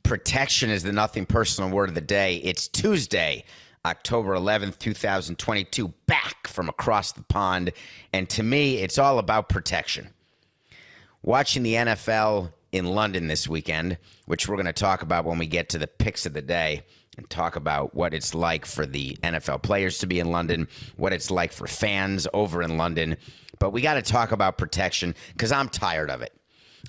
Protection is the nothing personal word of the day. It's Tuesday, October 11th, 2022, back from across the pond. And to me, it's all about protection. Watching the NFL in London this weekend, which we're going to talk about when we get to the picks of the day and talk about what it's like for the NFL players to be in London, what it's like for fans over in London. But we got to talk about protection because I'm tired of it.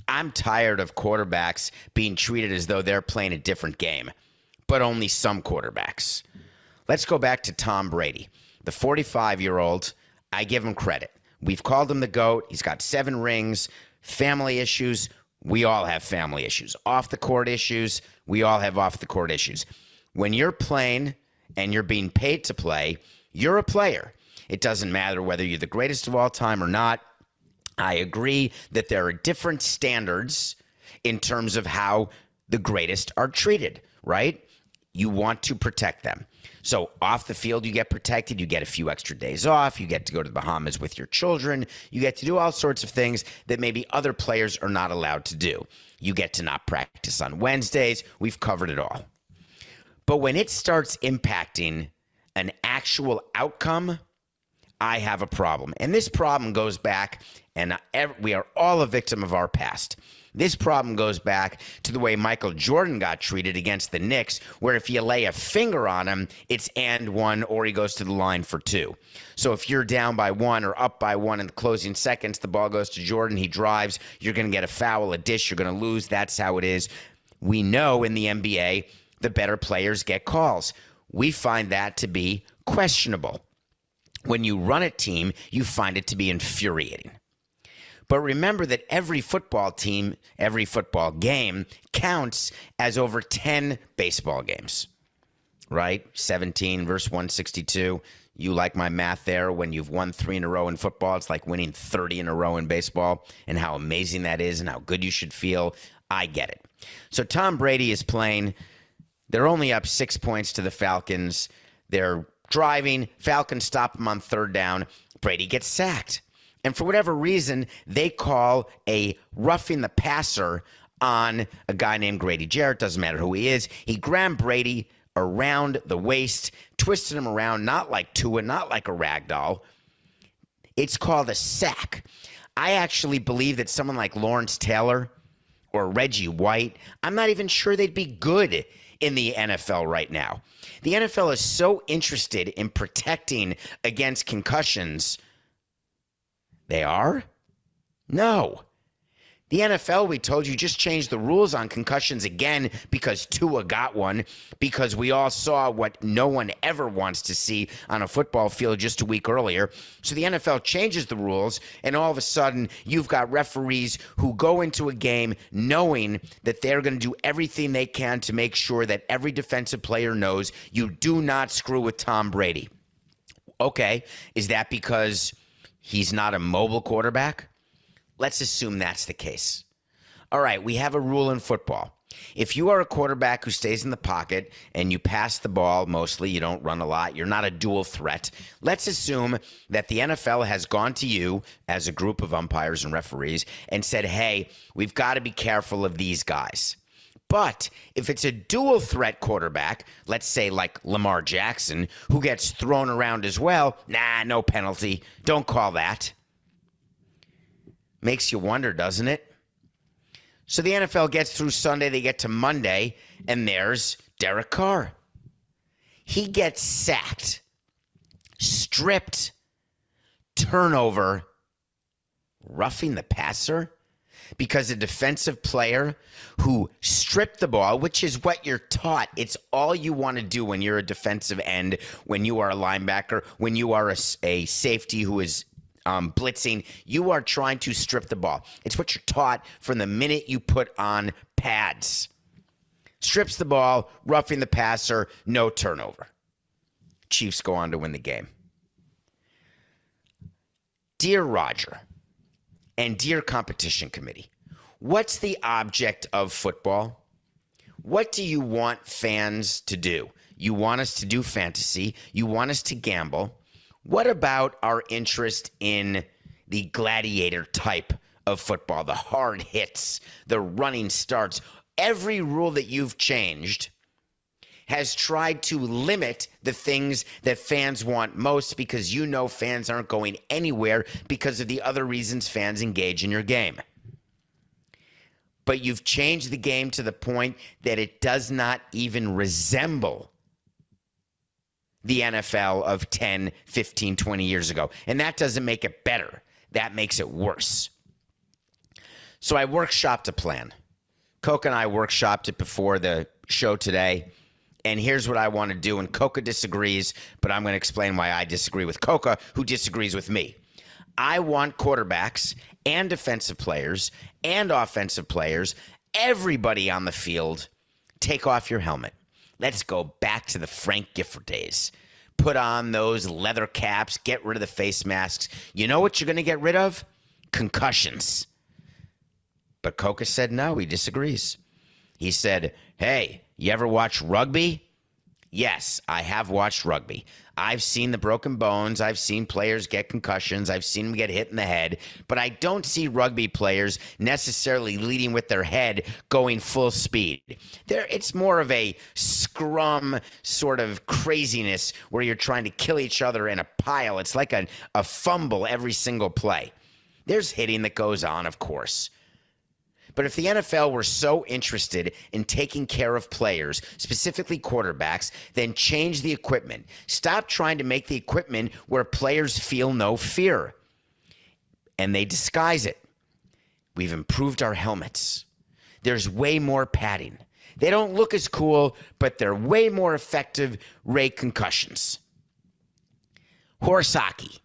I'm tired of quarterbacks being treated as though they're playing a different game, but only some quarterbacks. Let's go back to Tom Brady, the 45-year-old. I give him credit. We've called him the GOAT. He's got 7 rings, family issues. We all have family issues. Off-the-court issues. We all have off-the-court issues. When you're playing and you're being paid to play, you're a player. It doesn't matter whether you're the greatest of all time or not. I agree that there are different standards in terms of how the greatest are treated, right? You want to protect them. So off the field, you get protected. You get a few extra days off. You get to go to the Bahamas with your children. You get to do all sorts of things that maybe other players are not allowed to do. You get to not practice on Wednesdays. We've covered it all. But when it starts impacting an actual outcome, I have a problem. And this problem goes back, and we are all a victim of our past. This problem goes back to the way Michael Jordan got treated against the Knicks, where if you lay a finger on him, it's and 1, or he goes to the line for 2. So if you're down by 1 or up by 1 in the closing seconds, the ball goes to Jordan, he drives, you're going to get a foul, a dish, you're going to lose. That's how it is. We know in the NBA, the better players get calls. We find that to be questionable. When you run a team, you find it to be infuriating. But remember that every football team, every football game counts as over 10 baseball games, right? 17 versus 162. You like my math there. When you've won 3 in a row in football, it's like winning 30 in a row in baseball, and how amazing that is and how good you should feel. I get it. So Tom Brady is playing. They're only up 6 points to the Falcons. They're driving. Falcons stop him on 3rd down. Brady gets sacked. And for whatever reason, they call a roughing the passer on a guy named Grady Jarrett. Doesn't matter who he is. He grabbed Brady around the waist, twisted him around, not like Tua, not like a rag doll. It's called a sack. I actually believe that someone like Lawrence Taylor or Reggie White, I'm not even sure they'd be good in the NFL right now. The NFL is so interested in protecting against concussions. They are? No. The NFL, we told you, just changed the rules on concussions again because Tua got one, because we all saw what no one ever wants to see on a football field just a week earlier. So the NFL changes the rules, and all of a sudden you've got referees who go into a game knowing that they're going to do everything they can to make sure that every defensive player knows you do not screw with Tom Brady. Okay, is that because he's not a mobile quarterback? Let's assume that's the case. All right, we have a rule in football. If you are a quarterback who stays in the pocket and you pass the ball mostly, you don't run a lot, you're not a dual threat, let's assume that the NFL has gone to you as a group of umpires and referees and said, hey, we've got to be careful of these guys. But if it's a dual threat quarterback, let's say like Lamar Jackson, who gets thrown around as well, nah, no penalty. Don't call that. Makes you wonder, doesn't it? So the NFL gets through Sunday, they get to Monday, and there's Derek Carr. He gets sacked, stripped, turnover, roughing the passer, because a defensive player who stripped the ball, which is what you're taught. It's all you want to do when you're a defensive end, when you are a linebacker, when you are a safety who is blitzing. You are trying to strip the ball. It's what you're taught from the minute you put on pads. Strips the ball, roughing the passer, no turnover. Chiefs go on to win the game. Dear Roger, and dear competition committee, what's the object of football? What do you want fans to do? You want us to do fantasy. You want us to gamble. What about our interest in the gladiator type of football, the hard hits, the running starts? Every rule that you've changed has tried to limit the things that fans want most, because you know fans aren't going anywhere because of the other reasons fans engage in your game. But you've changed the game to the point that it does not even resemble the NFL of 10, 15, 20 years ago. And that doesn't make it better. That makes it worse. So I workshopped a plan. Coca and I workshopped it before the show today. And here's what I want to do. And Coca disagrees, but I'm going to explain why I disagree with Coca, who disagrees with me. I want quarterbacks and defensive players and offensive players, everybody on the field, take off your helmet. Let's go back to the Frank Gifford days. Put on those leather caps, get rid of the face masks. You know what you're going to get rid of? Concussions. But Coca said no, he disagrees. He said, hey, you ever watch rugby? Yes, I have watched rugby. I've seen the broken bones. I've seen players get concussions. I've seen them get hit in the head. But I don't see rugby players necessarily leading with their head going full speed. It's more of a scrum sort of craziness where you're trying to kill each other in a pile. It's like a fumble every single play. There's hitting that goes on, of course. But if the NFL were so interested in taking care of players, specifically quarterbacks, then change the equipment. Stop trying to make the equipment where players feel no fear. And they disguise it. We've improved our helmets. There's way more padding. They don't look as cool, but they're way more effective rate concussions. Horse hockey.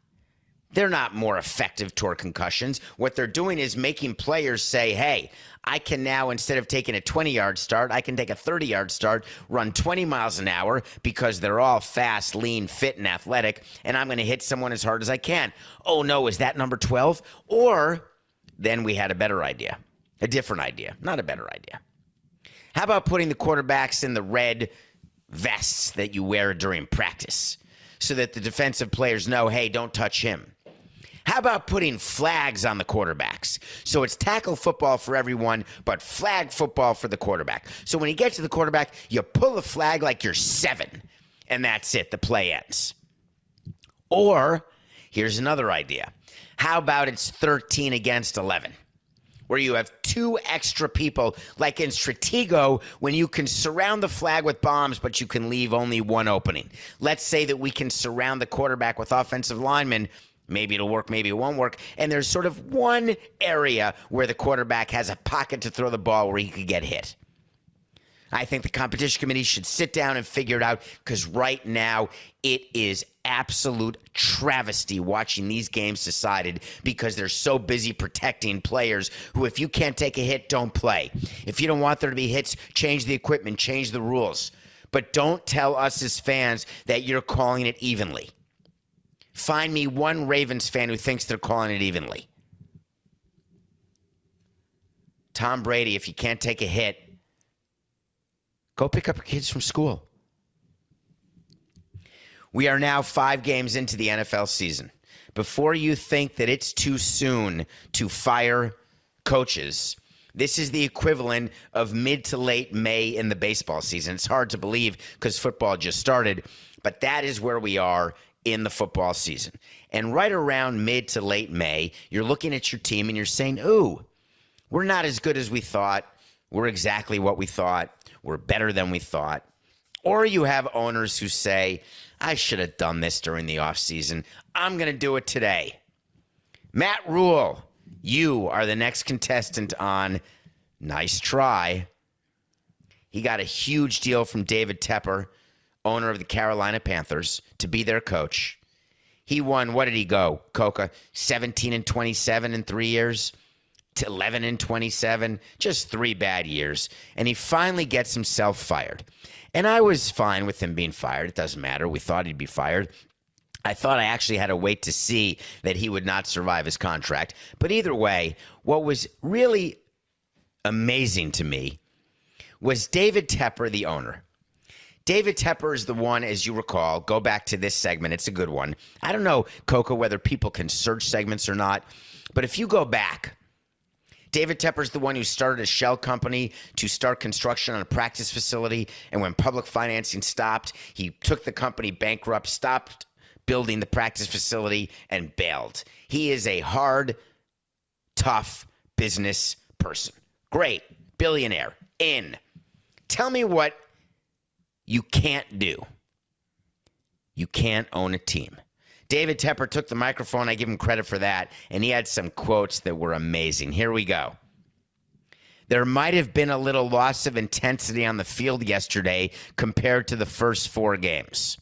They're not more effective toward concussions. What they're doing is making players say, hey, I can now, instead of taking a 20-yard start, I can take a 30-yard start, run 20 miles an hour because they're all fast, lean, fit, and athletic, and I'm going to hit someone as hard as I can. Oh, no, is that number 12? Or then we had a better idea, a different idea, not a better idea. How about putting the quarterbacks in the red vests that you wear during practice so that the defensive players know, hey, don't touch him? How about putting flags on the quarterbacks? So it's tackle football for everyone, but flag football for the quarterback. So when you get to the quarterback, you pull the flag like you're 7, and that's it. The play ends. Or here's another idea. How about it's 13 against 11, where you have 2 extra people, like in Stratego, when you can surround the flag with bombs, but you can leave only one opening. Let's say that we can surround the quarterback with offensive linemen. Maybe it'll work, maybe it won't work. And there's sort of one area where the quarterback has a pocket to throw the ball where he could get hit. I think the competition committee should sit down and figure it out, because right now it is absolute travesty watching these games decided because they're so busy protecting players who, if you can't take a hit, don't play. If you don't want there to be hits, change the equipment, change the rules. But don't tell us as fans that you're calling it evenly. Find me one Ravens fan who thinks they're calling it evenly. Tom Brady, if you can't take a hit, go pick up your kids from school. We are now 5 games into the NFL season. Before you think that it's too soon to fire coaches, this is the equivalent of mid to late May in the baseball season. It's hard to believe because football just started, but that is where we are in the football season. And right around mid to late May, you're looking at your team and you're saying, ooh, we're not as good as we thought. We're exactly what we thought. We're better than we thought. Or you have owners who say, I should have done this during the offseason. I'm going to do it today. Matt Rhule, you are the next contestant on Nice Try. He got a huge deal from David Tepper, owner of the Carolina Panthers, to be their coach. He won, what did he go, Coca? 17-27 in 3 years? To 11-27, just 3 bad years. And he finally gets himself fired. And I was fine with him being fired. It doesn't matter. We thought he'd be fired. I thought I actually had to wait to see that he would not survive his contract. But either way, what was really amazing to me was David Tepper, the owner. David Tepper is the one, as you recall, go back to this segment. It's a good one. I don't know, Coca, whether people can search segments or not. But if you go back, David Tepper's the one who started a shell company to start construction on a practice facility. And when public financing stopped, he took the company bankrupt, stopped building the practice facility, and bailed. He is a hard, tough business person. Great. Billionaire. In. Tell me what you can't do. You can't own a team. David Tepper took the microphone. I give him credit for that. And he had some quotes that were amazing. Here we go. There might have been a little loss of intensity on the field yesterday compared to the first 4 games.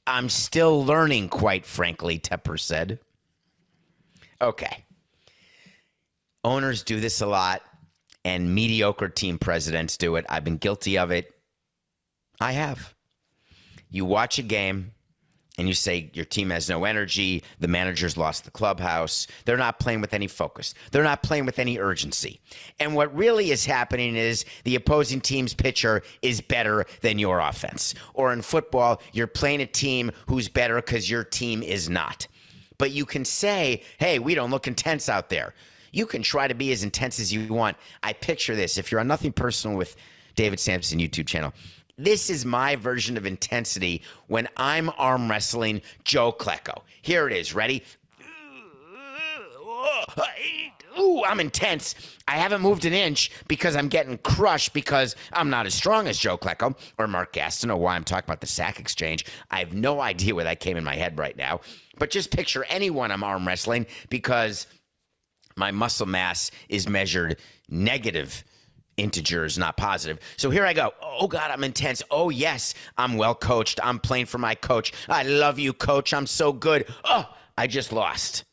I'm still learning, quite frankly, Tepper said. Okay. Owners do this a lot, and mediocre team presidents do it. I've been guilty of it. I have. You watch a game and you say your team has no energy, the manager's lost the clubhouse, they're not playing with any focus, they're not playing with any urgency. And what really is happening is the opposing team's pitcher is better than your offense. Or in football, you're playing a team who's better because your team is not. But you can say, hey, we don't look intense out there. You can try to be as intense as you want. I picture this. If you're on Nothing Personal with David Samson YouTube channel, this is my version of intensity when I'm arm wrestling Joe Klecko. Here it is. Ready? Ooh, I'm intense. I haven't moved an inch because I'm getting crushed because I'm not as strong as Joe Klecko or Mark Gaston, or why I'm talking about the sack exchange. I have no idea where that came in my head right now. But just picture anyone I'm arm wrestling because my muscle mass is measured negative integers, not positive. So here I go. Oh, God, I'm intense. Oh, yes, I'm well coached. I'm playing for my coach. I love you, coach. I'm so good. Oh, I just lost.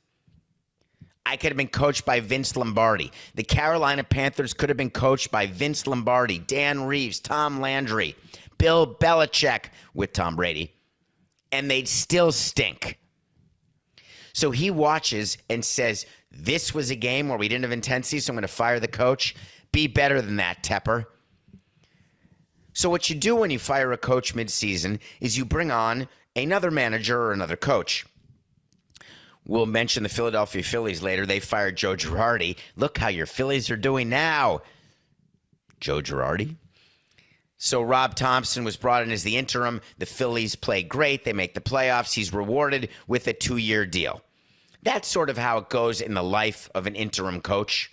I could have been coached by Vince Lombardi. The Carolina Panthers could have been coached by Vince Lombardi, Dan Reeves, Tom Landry, Bill Belichick with Tom Brady, and they'd still stink. So he watches and says, this was a game where we didn't have intensity, so I'm going to fire the coach. Be better than that, Tepper. So what you do when you fire a coach midseason is you bring on another manager or another coach. We'll mention the Philadelphia Phillies later. They fired Joe Girardi. Look how your Phillies are doing now. Joe Girardi. So Rob Thompson was brought in as the interim. The Phillies play great. They make the playoffs. He's rewarded with a 2-year deal. That's sort of how it goes in the life of an interim coach.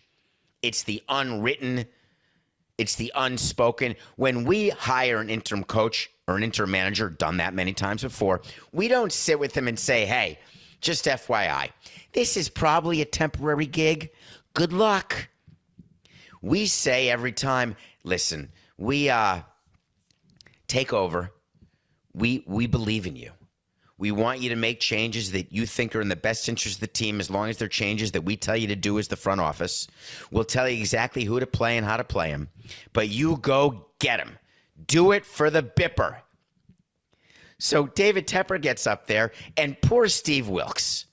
It's the unwritten, it's the unspoken. When we hire an interim coach or an interim manager, done that many times before, we don't sit with them and say, hey, just FYI, this is probably a temporary gig. Good luck. We say every time, listen, we take over. We believe in you. We want you to make changes that you think are in the best interest of the team, as long as they're changes that we tell you to do as the front office. We'll tell you exactly who to play and how to play them. But you go get them. Do it for the Bipper. So David Tepper gets up there, and poor Steve Wilkes.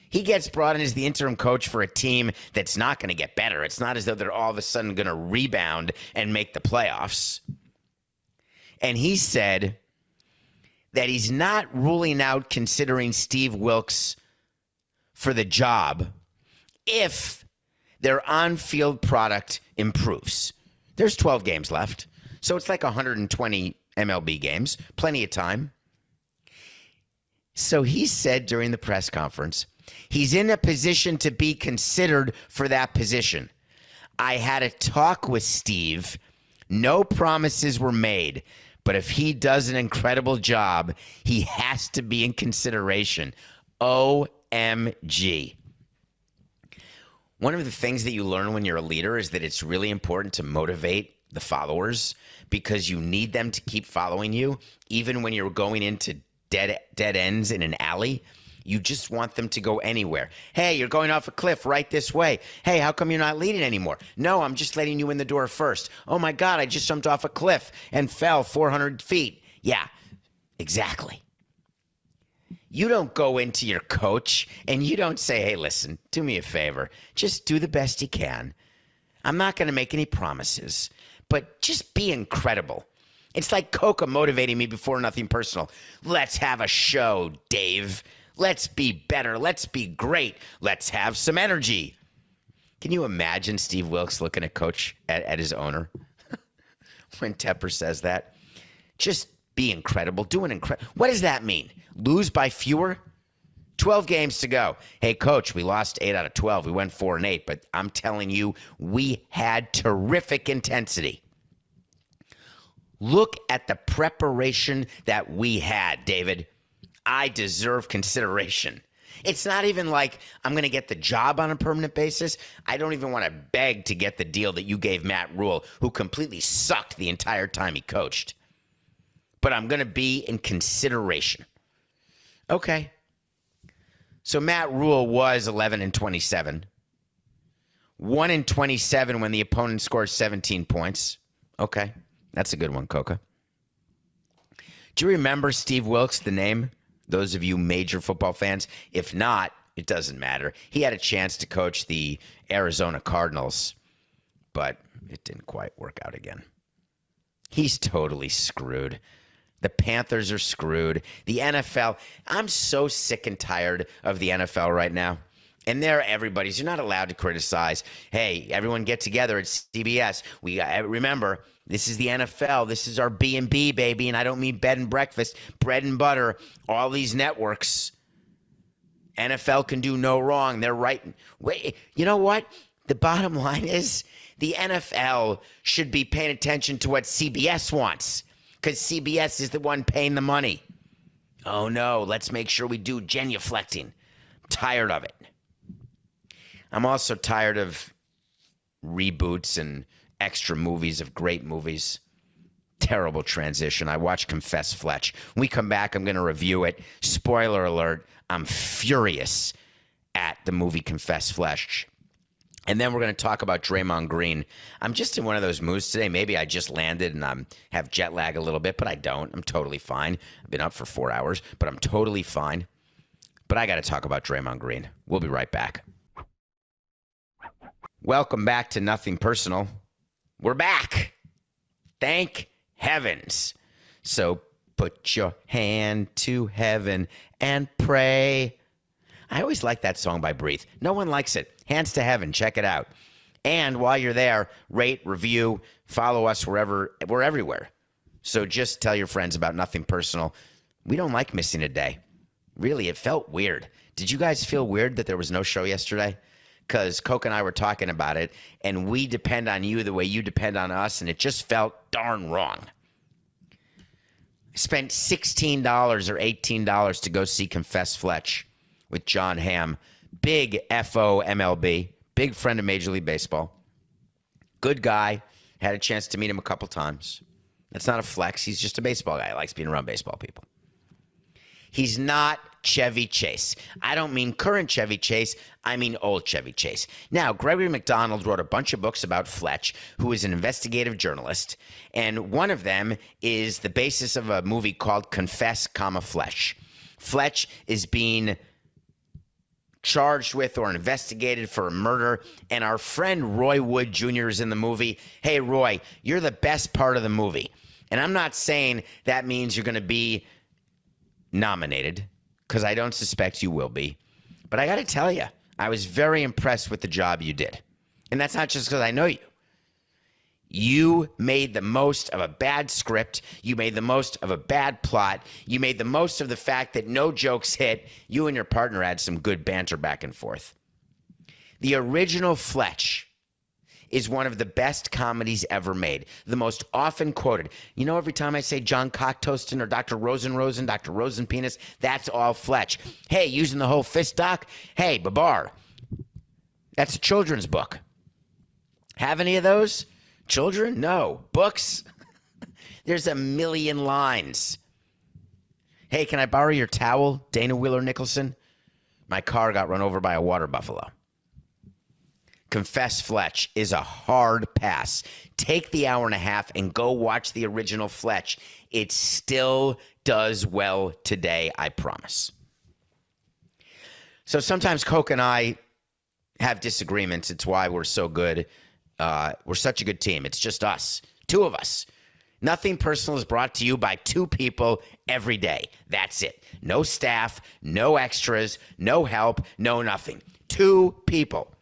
He gets brought in as the interim coach for a team that's not going to get better. It's not as though they're all of a sudden going to rebound and make the playoffs. And he said that he's not ruling out considering Steve Wilkes for the job if their on-field product improves. There's 12 games left, so it's like 120 MLB games, plenty of time. So he said during the press conference, he's in a position to be considered for that position. I had a talk with Steve. No promises were made. But if he does an incredible job, he has to be in consideration. OMG. One of the things that you learn when you're a leader is that it's really important to motivate the followers because you need them to keep following you. Even when you're going into dead ends in an alley, you just want them to go anywhere. Hey, you're going off a cliff right this way. Hey, how come you're not leading anymore? No, I'm just letting you in the door first. Oh, my God, I just jumped off a cliff and fell 400 feet. Yeah, exactly. You don't go into your coach and you don't say, hey, listen, do me a favor. Just do the best you can. I'm not going to make any promises, but just be incredible. It's like Coca motivating me before Nothing Personal. Let's have a show, Dave. Let's be better. Let's be great. Let's have some energy. Can you imagine Steve Wilkes looking at coach, at his owner when Tepper says that? Just be incredible. Do an incredible. What does that mean? Lose by fewer? 12 games to go. Hey, coach, we lost 8 out of 12. We went 4-8, but I'm telling you, we had terrific intensity. Look at the preparation that we had, David. I deserve consideration. It's not even like I'm going to get the job on a permanent basis. I don't even want to beg to get the deal that you gave Matt Rhule, who completely sucked the entire time he coached. But I'm going to be in consideration. Okay. So Matt Rhule was 11-27. 1-27 when the opponent scores 17 points. Okay. That's a good one, Coca. Do you remember Steve Wilkes, the name? Those of you major football fans? If not, it doesn't matter. He had a chance to coach the Arizona Cardinals, but it didn't quite work out again. He's totally screwed. The Panthers are screwed. The NFL, I'm so sick and tired of the NFL right now. And everybody's, you're not allowed to criticize. Hey, everyone get together at CBS. Remember, this is the NFL. This is our B&B, baby. And I don't mean bed and breakfast, bread and butter, all these networks. NFL can do no wrong. They're right. Wait, you know what? The bottom line is the NFL should be paying attention to what CBS wants, because CBS is the one paying the money. Oh, no, let's make sure we do genuflecting. I'm tired of it. I'm also tired of reboots and extra movies of great movies. Terrible transition. I watched Confess Fletch. When we come back, I'm going to review it. Spoiler alert, I'm furious at the movie Confess Fletch. And then we're going to talk about Draymond Green. I'm just in one of those moods today. Maybe I just landed and I have jet lag a little bit, but I don't. I'm totally fine. I've been up for 4 hours, but I'm totally fine. But I got to talk about Draymond Green. We'll be right back. Welcome back to Nothing Personal. We're back. Thank heavens. So put your hand to heaven and pray. I always like that song by Breathe. No one likes it. Hands to heaven. Check it out. And while you're there, rate, review, follow us wherever. We're everywhere. So just tell your friends about Nothing Personal. We don't like missing a day. Really, it felt weird. Did you guys feel weird that there was no show yesterday? Because Coke and I were talking about it, and we depend on you the way you depend on us, and it just felt darn wrong. I spent $16 or $18 to go see Confess Fletch with John Hamm. Big FO-MLB, big friend of Major League Baseball. Good guy. Had a chance to meet him a couple times. That's not a flex. He's just a baseball guy. He likes being around baseball people. He's not Chevy Chase. I don't mean current Chevy Chase. I mean old Chevy Chase. Now, Gregory McDonald wrote a bunch of books about Fletch, who is an investigative journalist, and one of them is the basis of a movie called Confess, Fletch. Fletch is being charged with or investigated for a murder, and our friend Roy Wood Jr. is in the movie. Hey, Roy, you're the best part of the movie. And I'm not saying that means you're going to be nominated, because I don't suspect you will be. But I got to tell you, I was very impressed with the job you did. And that's not just because I know you. You made the most of a bad script. You made the most of a bad plot. You made the most of the fact that no jokes hit. You and your partner had some good banter back and forth. The original Fletch is one of the best comedies ever made. The most often quoted. You know, every time I say John Cocktoaston or Dr. Rosen, Dr. Rosenpenis, that's all Fletch. Hey, using the whole fist doc? Hey, Babar. That's a children's book. Have any of those? Children? No. Books? There's a million lines. Hey, can I borrow your towel, Dana Wheeler Nicholson? My car got run over by a water buffalo. Confess Fletch is a hard pass. Take the hour and a half and go watch the original Fletch. It still does well today, I promise. So sometimes Coke and I have disagreements. It's why we're so good. We're such a good team. It's just us. Two of us. Nothing Personal is brought to you by two people every day. That's it. No staff, no extras, no help, no nothing. Two people.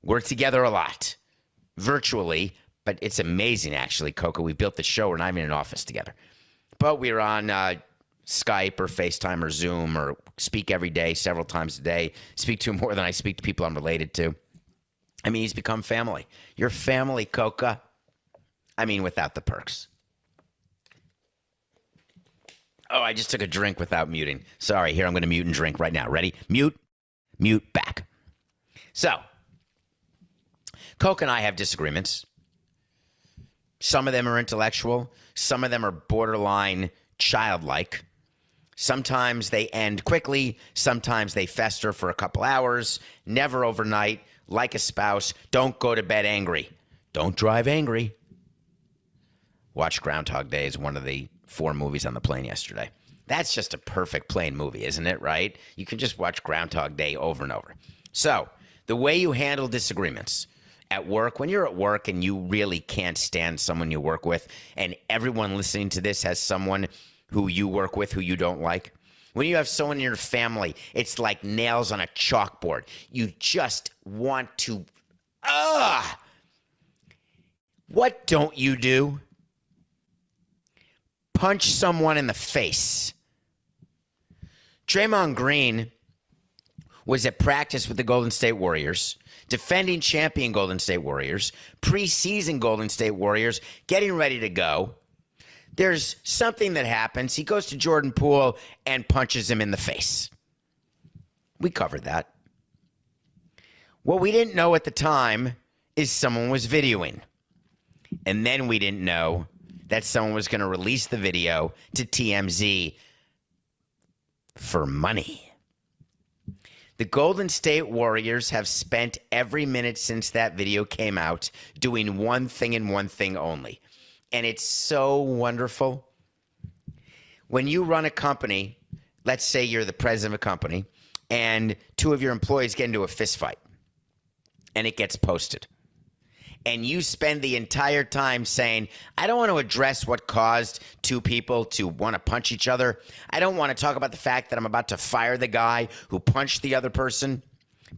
We're together a lot, virtually, but it's amazing, actually, Coco. We built the show. We're not even in an office together. But we're on Skype or FaceTime or Zoom or speak every day, several times a day. Speak to him more than I speak to people I'm related to. I mean, he's become family. Your family, Coca. I mean, without the perks. Oh, I just took a drink without muting. Sorry, here, I'm going to mute and drink right now. Ready? Mute, mute, back. So, Coke and I have disagreements. Some of them are intellectual. Some of them are borderline childlike. Sometimes they end quickly. Sometimes they fester for a couple hours. Never overnight. Like a spouse, don't go to bed angry. Don't drive angry. Watch Groundhog Day is one of the 4 movies on the plane yesterday. That's just a perfect plane movie, isn't it, right? You can just watch Groundhog Day over and over. So, the way you handle disagreements at work, when you're at work and you really can't stand someone you work with, and everyone listening to this has someone who you work with who you don't like. When you have someone in your family, it's like nails on a chalkboard. You just want to, What don't you do? Punch someone in the face. Draymond Green was at practice with the Golden State Warriors, defending champion Golden State Warriors, preseason Golden State Warriors, getting ready to go. There's something that happens. He goes to Jordan Poole and punches him in the face. We covered that. What we didn't know at the time is someone was videoing. And then we didn't know that someone was going to release the video to TMZ for money. The Golden State Warriors have spent every minute since that video came out doing one thing and one thing only. And it's so wonderful. When you run a company, let's say you're the president of a company, and 2 of your employees get into a fist fight, and it gets posted. And you spend the entire time saying, I don't want to address what caused 2 people to want to punch each other. I don't want to talk about the fact that I'm about to fire the guy who punched the other person.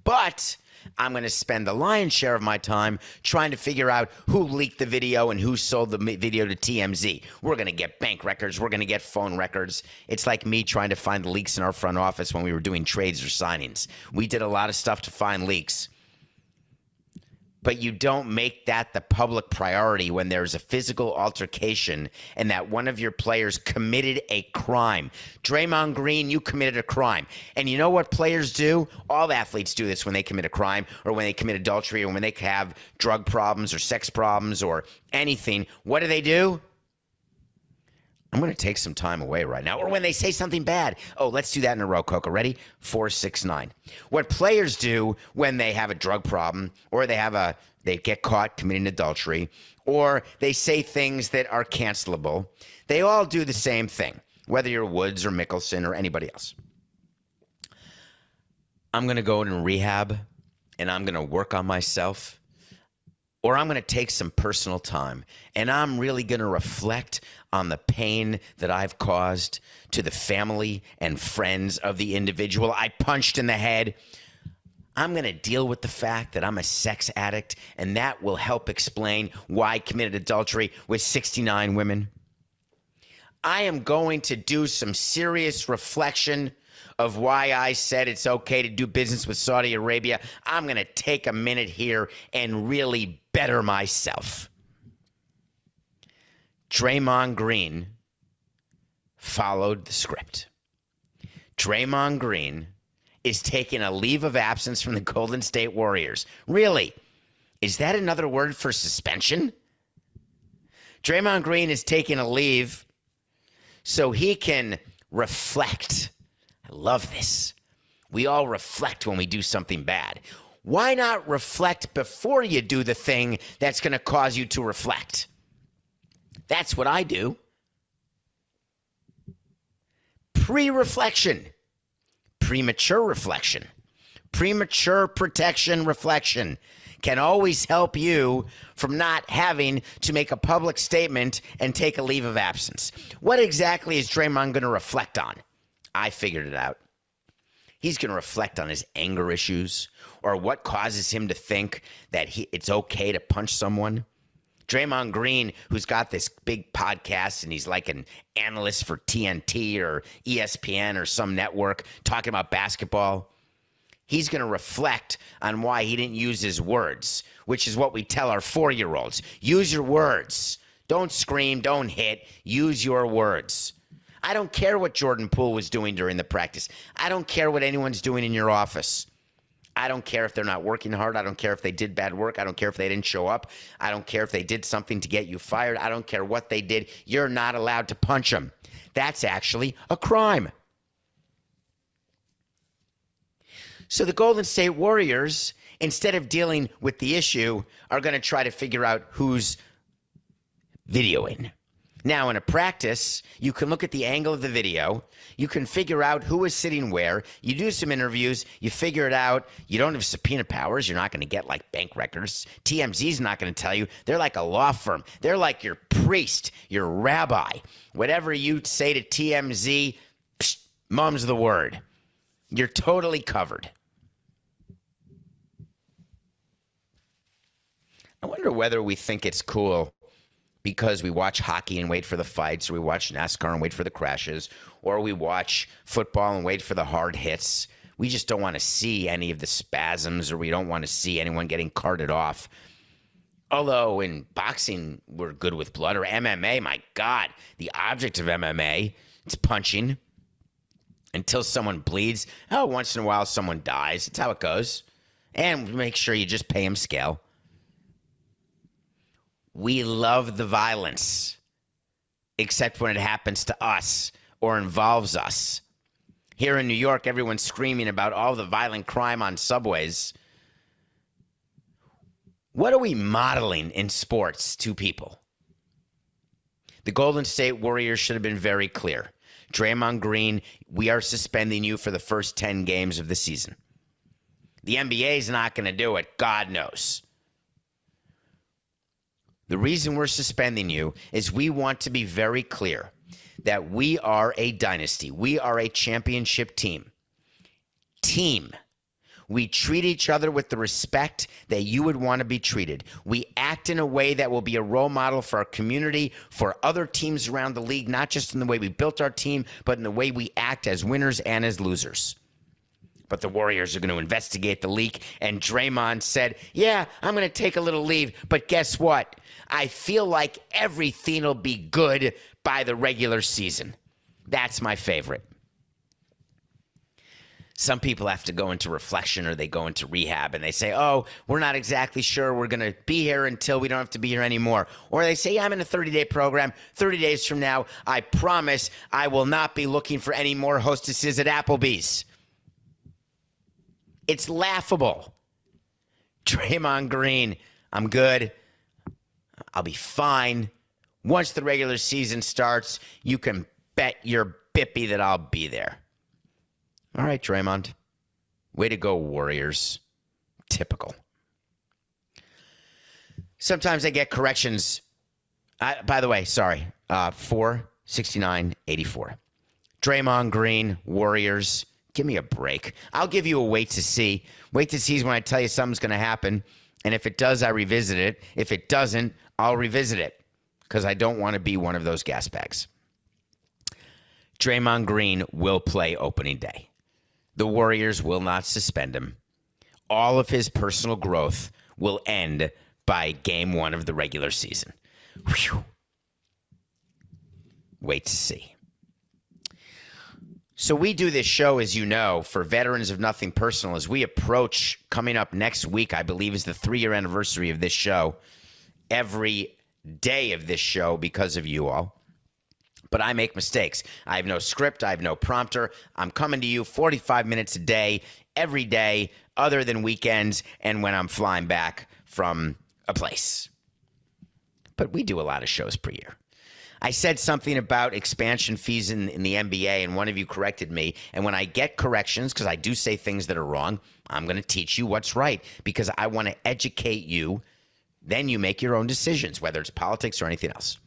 But I'm going to spend the lion's share of my time trying to figure out who leaked the video and who sold the video to TMZ. We're going to get bank records. We're going to get phone records. It's like me trying to find the leaks in our front office when we were doing trades or signings. We did a lot of stuff to find leaks. But you don't make that the public priority when there's a physical altercation and that one of your players committed a crime. Draymond Green, you committed a crime. And you know what players do? All athletes do this when they commit a crime or when they commit adultery or when they have drug problems or sex problems or anything. What do? I'm going to take some time away right now. Or when they say something bad. Oh, let's do that in a row, Coco. Ready? 4, 6, 9. What players do when they have a drug problem or they get caught committing adultery or they say things that are cancelable, they all do the same thing, whether you're Woods or Mickelson or anybody else. I'm going to go in rehab and I'm going to work on myself. Or I'm going to take some personal time and I'm really going to reflect on the pain that I've caused to the family and friends of the individual I punched in the head. I'm going to deal with the fact that I'm a sex addict, and that will help explain why I committed adultery with 69 women. I am going to do some serious reflection of why I said it's okay to do business with Saudi Arabia. I'm going to take a minute here and really better myself. Draymond Green followed the script. Draymond Green is taking a leave of absence from the Golden State Warriors. Really? Is that another word for suspension? Draymond Green is taking a leave so he can reflect. I love this. We all reflect when we do something bad. Why not reflect before you do the thing that's going to cause you to reflect? That's what I do. Pre-reflection. Premature reflection. Premature protection reflection can always help you from not having to make a public statement and take a leave of absence. What exactly is Draymond going to reflect on? I figured it out. He's going to reflect on his anger issues or what causes him to think that it's okay to punch someone. Draymond Green, who's got this big podcast and he's like an analyst for TNT or ESPN or some network talking about basketball, he's going to reflect on why he didn't use his words, which is what we tell our 4-year-olds. Use your words. Don't scream. Don't hit. Use your words. I don't care what Jordan Poole was doing during the practice. I don't care what anyone's doing in your office. I don't care if they're not working hard. I don't care if they did bad work. I don't care if they didn't show up. I don't care if they did something to get you fired. I don't care what they did. You're not allowed to punch them. That's actually a crime. So the Golden State Warriors, instead of dealing with the issue, are going to try to figure out who's videoing. Now, in a practice, you can look at the angle of the video. You can figure out who is sitting where. You do some interviews. You figure it out. You don't have subpoena powers. You're not going to get like bank records. TMZ's not going to tell you. They're like a law firm. They're like your priest, your rabbi. Whatever you say to TMZ, psh, mum's the word. You're totally covered. I wonder whether we think it's cool because we watch hockey and wait for the fights, or we watch NASCAR and wait for the crashes, or we watch football and wait for the hard hits. We just don't want to see any of the spasms, or we don't want to see anyone getting carted off. Although in boxing, we're good with blood, or MMA, my God, the object of MMA, it's punching until someone bleeds. Oh, once in a while, someone dies. It's how it goes. And make sure you just pay them scale. We love the violence, except when it happens to us or involves us. Here in New York, everyone's screaming about all the violent crime on subways. What are we modeling in sports to people? The Golden State Warriors should have been very clear. Draymond Green, we are suspending you for the first 10 games of the season. The NBA is not going to do it, God knows. The reason we're suspending you is we want to be very clear that we are a dynasty. We are a championship team. We treat each other with the respect that you would want to be treated. We act in a way that will be a role model for our community, for other teams around the league, not just in the way we built our team, but in the way we act as winners and as losers. But the Warriors are going to investigate the leak, and Draymond said, yeah, I'm going to take a little leave, but guess what? I feel like everything will be good by the regular season. That's my favorite. Some people have to go into reflection or they go into rehab and they say, oh, we're not exactly sure we're going to be here until we don't have to be here anymore. Or they say, yeah, I'm in a 30-day program. 30 days from now, I promise I will not be looking for any more hostesses at Applebee's. It's laughable. Draymond Green, I'm good. I'll be fine. Once the regular season starts, you can bet your bippy that I'll be there. All right, Draymond. Way to go, Warriors. Typical. Sometimes I get corrections. By the way, sorry. 469.84. Draymond Green, Warriors. Give me a break. I'll give you a wait to see. Wait to see is when I tell you something's going to happen. And if it does, I revisit it. If it doesn't, I'll revisit it because I don't want to be one of those gas bags. Draymond Green will play opening day. The Warriors will not suspend him. All of his personal growth will end by game 1 of the regular season. Whew. Wait to see. So we do this show, as you know, for veterans of Nothing Personal. As we approach coming up next week, I believe is the 3-year anniversary of this show. Every day of this show because of you all. But I make mistakes. I have no script. I have no prompter. I'm coming to you 45 minutes a day, every day, other than weekends and when I'm flying back from a place. But we do a lot of shows per year. I said something about expansion fees in the NBA, and one of you corrected me. And when I get corrections, because I do say things that are wrong, I'm going to teach you what's right because I want to educate you. Then you make your own decisions, whether it's politics or anything else.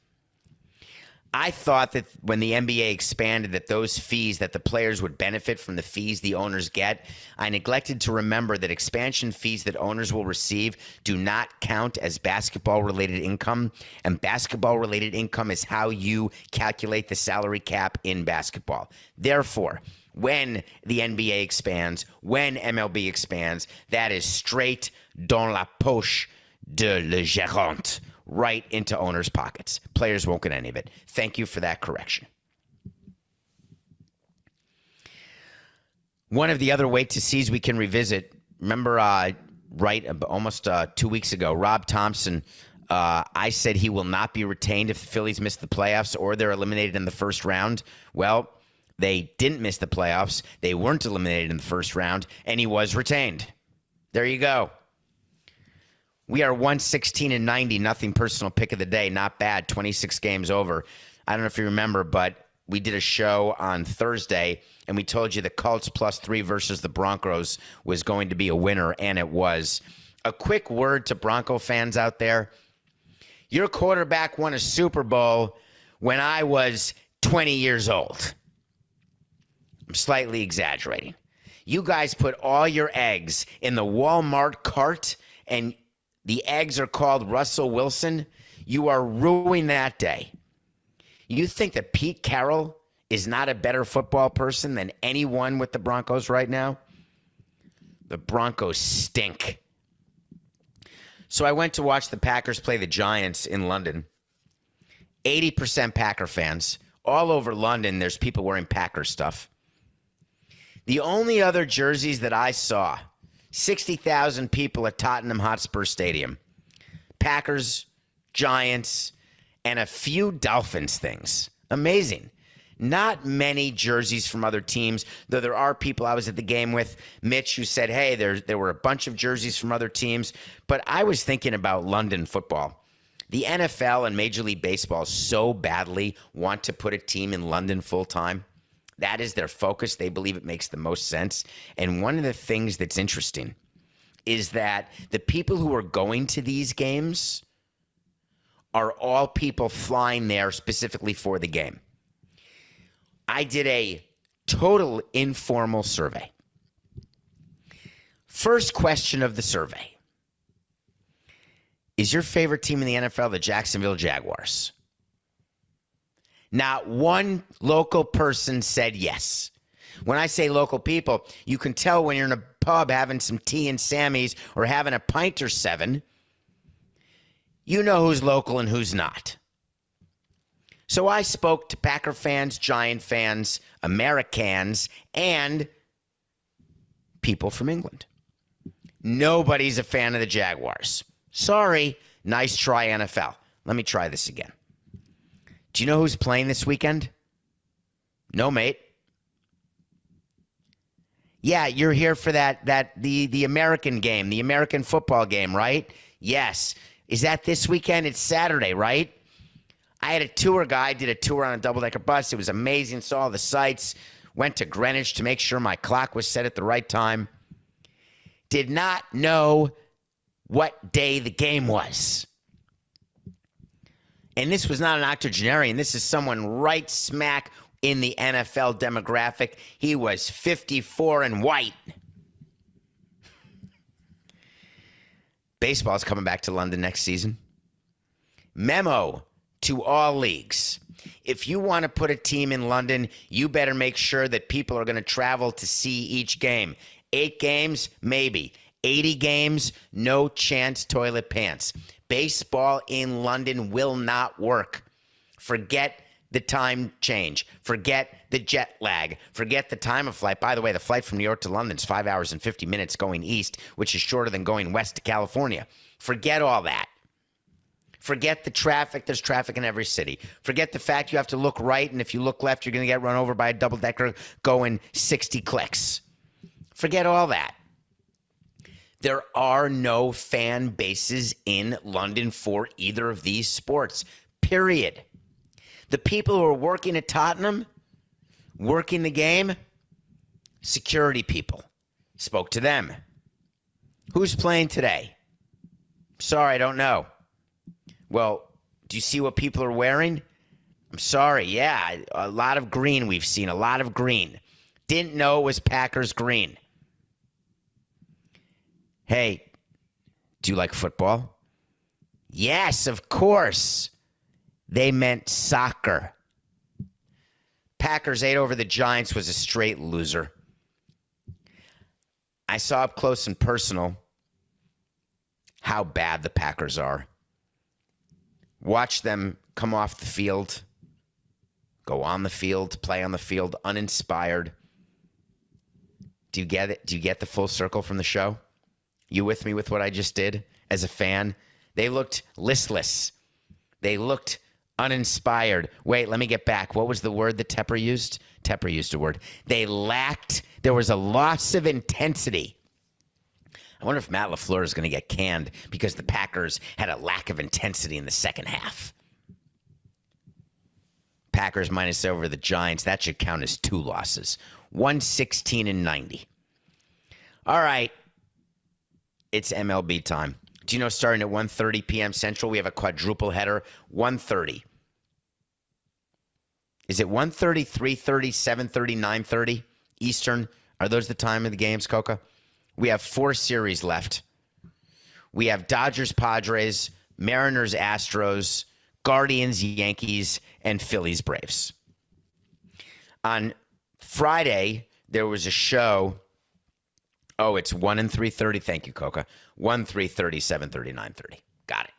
I thought that when the NBA expanded that those fees, that the players would benefit from the fees the owners get. I neglected to remember that expansion fees that owners will receive do not count as basketball-related income, and basketball-related income is how you calculate the salary cap in basketball. Therefore, when the NBA expands, when MLB expands, that is straight dans la poche de le gérant. Right into owners' pockets. Players won't get any of it. Thank you for that correction. One of the other wait to sees we can revisit. Remember, almost 2 weeks ago, Rob Thompson, I said he will not be retained if the Phillies miss the playoffs or they're eliminated in the first round. Well, they didn't miss the playoffs. They weren't eliminated in the first round, and he was retained. There you go. We are 116-90, nothing personal pick of the day. Not bad, 26 games over. I don't know if you remember, but we did a show on Thursday, and we told you the Colts +3 versus the Broncos was going to be a winner, and it was. A quick word to Bronco fans out there. Your quarterback won a Super Bowl when I was 20 years old. I'm slightly exaggerating. You guys put all your eggs in the Walmart cart, and the eggs are called Russell Wilson. You are ruining that day. You think that Pete Carroll is not a better football person than anyone with the Broncos right now? The Broncos stink. So I went to watch the Packers play the Giants in London. 80% Packer fans. All over London, there's people wearing Packer stuff. The only other jerseys that I saw, 60,000 people at Tottenham Hotspur Stadium. Packers, Giants, and a few Dolphins things. Amazing. Not many jerseys from other teams, though there are people I was at the game with, Mitch, who said, hey, there were a bunch of jerseys from other teams. But I was thinking about London football. The NFL and Major League Baseball so badly want to put a team in London full-time. That is their focus. They believe it makes the most sense. And one of the things that's interesting is that the people who are going to these games are all people flying there specifically for the game. I did a total informal survey. First question of the survey. Is your favorite team in the NFL the Jacksonville Jaguars? Not one local person said yes. When I say local people, you can tell when you're in a pub having some tea and Sammy's or having a pint or seven, you know who's local and who's not. So I spoke to Packer fans, Giant fans, Americans, and people from England. Nobody's a fan of the Jaguars. Sorry, nice try, NFL. Let me try this again. Do you know who's playing this weekend? No, mate. Yeah, you're here for the American game, the American football game, right? Yes. Is that this weekend? It's Saturday, right? I had a tour guide, did a tour on a double-decker bus. It was amazing, saw all the sights, went to Greenwich to make sure my clock was set at the right time. Did not know what day the game was. And this was not an octogenarian. This is someone right smack in the NFL demographic. He was 54 and white. Baseball's coming back to London next season. Memo to all leagues. If you want to put a team in London, you better make sure that people are going to travel to see each game. 8 games, maybe. 80 games, no chance, toilet pants. Baseball in London will not work. Forget the time change. Forget the jet lag. Forget the time of flight. By the way, the flight from New York to London is 5 hours and 50 minutes going east, which is shorter than going west to California. Forget all that. Forget the traffic. There's traffic in every city. Forget the fact you have to look right, and if you look left, you're going to get run over by a double-decker going 60 clicks. Forget all that. There are no fan bases in London for either of these sports, period. The people who are working at Tottenham, working the game, security people. Spoke to them. Who's playing today? Sorry, I don't know. Well, do you see what people are wearing? I'm sorry, yeah, a lot of green we've seen, a lot of green. Didn't know it was Packers green. Hey, do you like football? Yes, of course. They meant soccer. Packers 8 over the Giants was a straight loser. I saw up close and personal how bad the Packers are. Watch them come off the field, go on the field, play on the field, uninspired. Do you get it? Do you get the full circle from the show? You with me with what I just did as a fan? They looked listless. They looked uninspired. Wait, let me get back. What was the word that Tepper used? Tepper used a word. They lacked, there was a loss of intensity. I wonder if Matt LaFleur is going to get canned because the Packers had a lack of intensity in the second half. Packers minus over the Giants. That should count as 2 losses. 116-90. All right. It's MLB time. Do you know starting at 1:30 p.m. Central, we have a quadruple header? 1:30. Is it 1:30, 3:30, 7:30, 9:30 Eastern? Are those the time of the games, Coca? We have 4 series left. We have Dodgers, Padres, Mariners, Astros, Guardians, Yankees, and Phillies, Braves. On Friday, there was a show. Oh, it's 1 and 3:30. Thank you, Coca. 1, 3:30, 7:30, 9:30. Got it.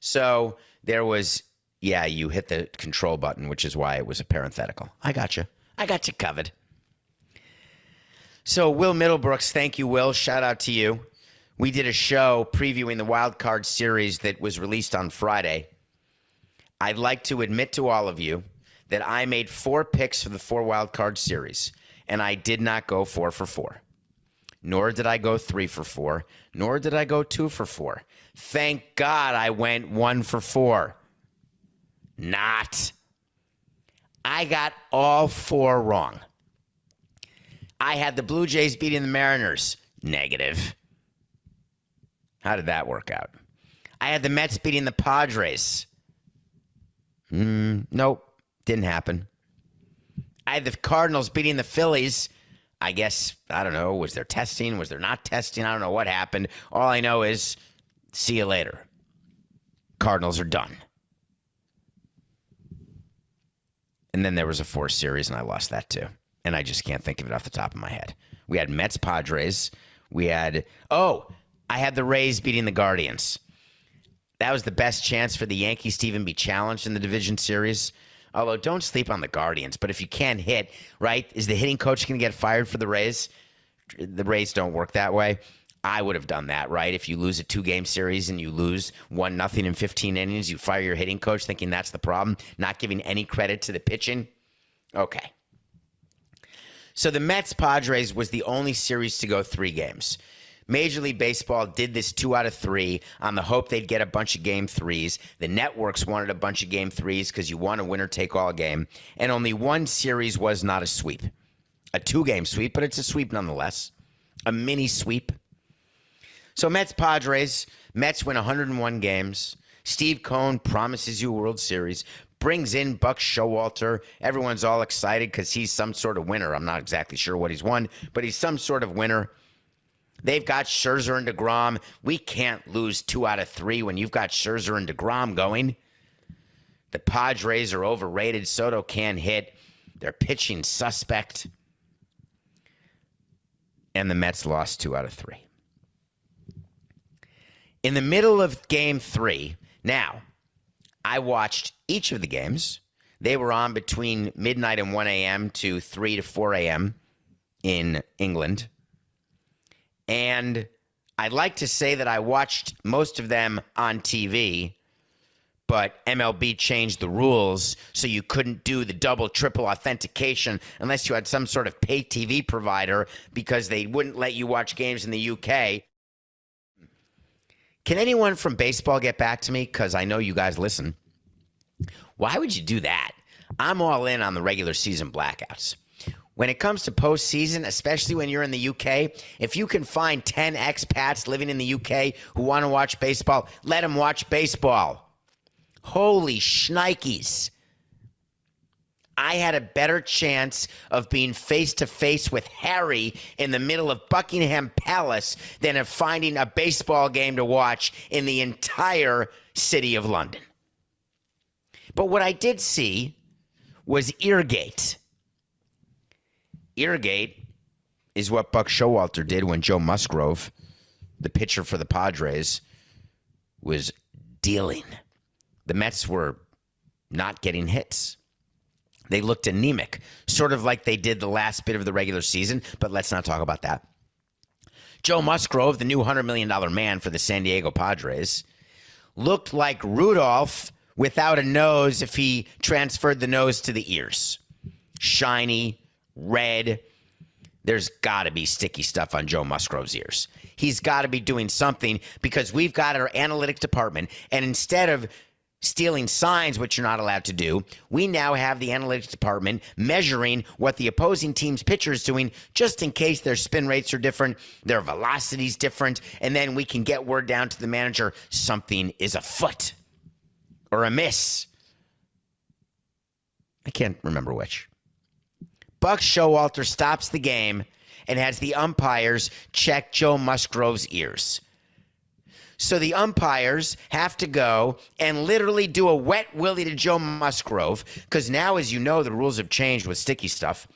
So there was, yeah, you hit the control button, which is why it was a parenthetical. I got you. I got you covered. So Will Middlebrooks, thank you, Will. Shout out to you. We did a show previewing the wild card series that was released on Friday. I'd like to admit to all of you that I made 4 picks for the 4 wild card series, and I did not go 4 for 4. Nor did I go 3 for 4, nor did I go 2 for 4. Thank God I went 1 for 4. Not. I got all 4 wrong. I had the Blue Jays beating the Mariners. Negative. How did that work out? I had the Mets beating the Padres. Nope. Didn't happen. I had the Cardinals beating the Phillies. I guess, I don't know, was there testing? Was there not testing? I don't know what happened. All I know is, see you later. Cardinals are done. And then there was a 4 series, and I lost that too. And I just can't think of it off the top of my head. We had Mets, Padres. We had, I had the Rays beating the Guardians. That was the best chance for the Yankees to even be challenged in the division series. Although, don't sleep on the Guardians. But if you can't hit, right, is the hitting coach going to get fired for the Rays? The Rays don't work that way. I would have done that, right? If you lose a 2-game series and you lose 1-0 in 15 innings, you fire your hitting coach thinking that's the problem, not giving any credit to the pitching. Okay. So the Mets-Padres was the only series to go 3 games. Major League Baseball did this 2 out of 3 on the hope they'd get a bunch of game 3s. The networks wanted a bunch of game 3s because you want a winner-take-all game. And only 1 series was not a sweep. A 2-game sweep, but it's a sweep nonetheless. A mini sweep. So Mets-Padres. Mets win 101 games. Steve Cohen promises you a World Series. Brings in Buck Showalter. Everyone's all excited because he's some sort of winner. I'm not exactly sure what he's won, but he's some sort of winner. They've got Scherzer and DeGrom. We can't lose 2 out of 3 when you've got Scherzer and DeGrom going. The Padres are overrated. Soto can't hit. They're pitching suspect. And the Mets lost 2 out of 3. In the middle of game 3, now, I watched each of the games. They were on between midnight and 1 a.m. to 3 to 4 a.m. in England. And I'd like to say that I watched most of them on TV, but MLB changed the rules so you couldn't do the double, triple authentication unless you had some sort of pay TV provider because they wouldn't let you watch games in the UK. Can anyone from baseball get back to me? Because I know you guys listen. Why would you do that? I'm all in on the regular season blackouts. When it comes to postseason, especially when you're in the UK, if you can find 10 expats living in the UK who want to watch baseball, let them watch baseball. Holy shnikes. I had a better chance of being face-to-face with Harry in the middle of Buckingham Palace than of finding a baseball game to watch in the entire city of London. But what I did see was EarGate. EarGate is what Buck Showalter did when Joe Musgrove, the pitcher for the Padres, was dealing. The Mets were not getting hits. They looked anemic, sort of like they did the last bit of the regular season, but let's not talk about that. Joe Musgrove, the new $100 million man for the San Diego Padres, looked like Rudolph without a nose if he transferred the nose to the ears. Shiny, red. There's got to be sticky stuff on Joe Musgrove's ears. He's got to be doing something because we've got our analytics department, and instead of stealing signs, which you're not allowed to do, we now have the analytics department measuring what the opposing team's pitcher is doing just in case their spin rates are different, their velocity's different, and then we can get word down to the manager something is afoot or amiss. I can't remember which. Buck Showalter stops the game and has the umpires check Joe Musgrove's ears. So the umpires have to go and literally do a wet willy to Joe Musgrove because now, as you know, the rules have changed with sticky stuff.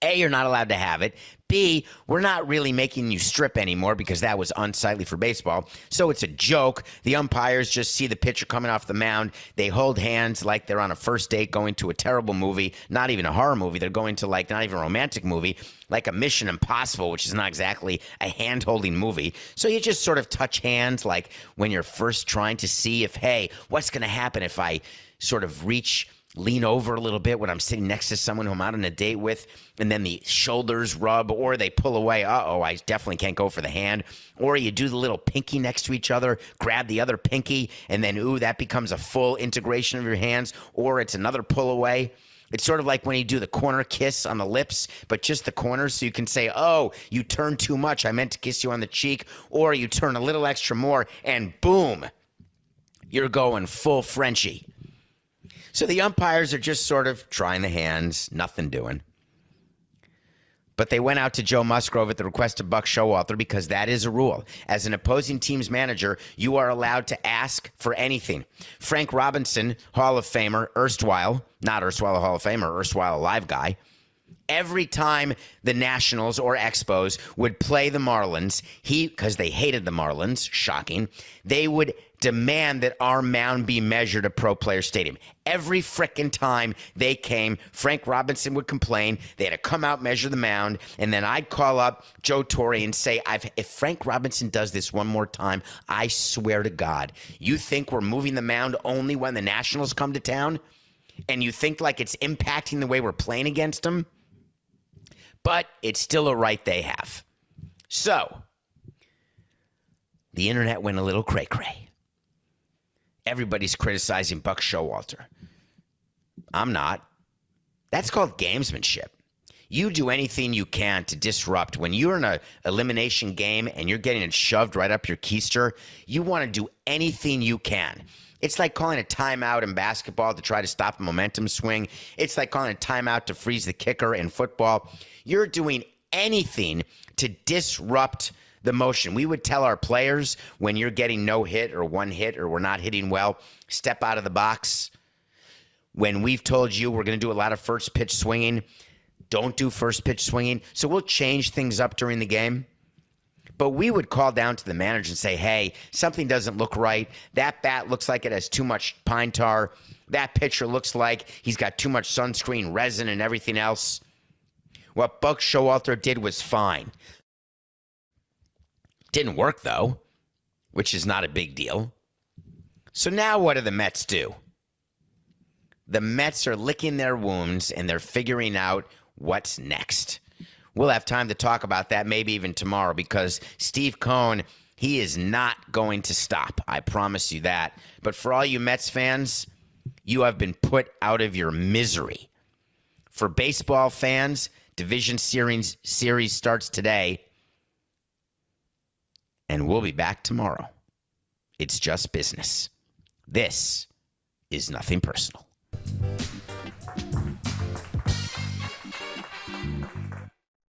A, you're not allowed to have it. B, we're not really making you strip anymore because that was unsightly for baseball. So it's a joke. The umpires just see the pitcher coming off the mound. They hold hands like they're on a first date going to a terrible movie, not even a horror movie. They're going to like not even a romantic movie, like a Mission Impossible, which is not exactly a hand-holding movie. So you just sort of touch hands like when you're first trying to see if, hey, what's going to happen if I sort of lean over a little bit when I'm sitting next to someone who I'm out on a date with, and then the shoulders rub, or they pull away. Uh-oh, I definitely can't go for the hand. Or you do the little pinky next to each other, grab the other pinky, and then, ooh, that becomes a full integration of your hands, or it's another pull away. It's sort of like when you do the corner kiss on the lips, but just the corners, so you can say, oh, you turned too much. I meant to kiss you on the cheek. Or you turn a little extra more, and boom, you're going full Frenchie. So the umpires are just sort of trying the hands, nothing doing. But they went out to Joe Musgrove at the request of Buck Showalter because that is a rule. As an opposing team's manager, you are allowed to ask for anything. Frank Robinson, Hall of Famer, not erstwhile Hall of Famer, erstwhile live guy, every time the Nationals or Expos would play the Marlins, because they hated the Marlins, shocking, they would demand that our mound be measured at Pro Player Stadium. Every frickin' time they came, Frank Robinson would complain. They had to come out, measure the mound, and then I'd call up Joe Torre and say, if Frank Robinson does this one more time, I swear to God, you think we're moving the mound only when the Nationals come to town? And you think like it's impacting the way we're playing against them? But it's still a right they have. So, the internet went a little cray-cray. Everybody's criticizing Buck Showalter. I'm not. That's called gamesmanship. You do anything you can to disrupt. When you're in an elimination game and you're getting it shoved right up your keister, you want to do anything you can. It's like calling a timeout in basketball to try to stop a momentum swing. It's like calling a timeout to freeze the kicker in football. You're doing anything to disrupt the motion. We would tell our players when you're getting no hit or one hit or we're not hitting well, step out of the box. When we've told you we're going to do a lot of first pitch swinging, don't do first pitch swinging. So we'll change things up during the game. But we would call down to the manager and say, hey, something doesn't look right. That bat looks like it has too much pine tar. That pitcher looks like he's got too much sunscreen resin and everything else. What Buck Showalter did was fine. Didn't work, though, which is not a big deal. So now what do the Mets do? The Mets are licking their wounds, and they're figuring out what's next. We'll have time to talk about that maybe even tomorrow because Steve Cohen, he is not going to stop. I promise you that. But for all you Mets fans, You have been put out of your misery. For baseball fans, division series starts today, and we'll be back tomorrow. It's just business. This is nothing personal.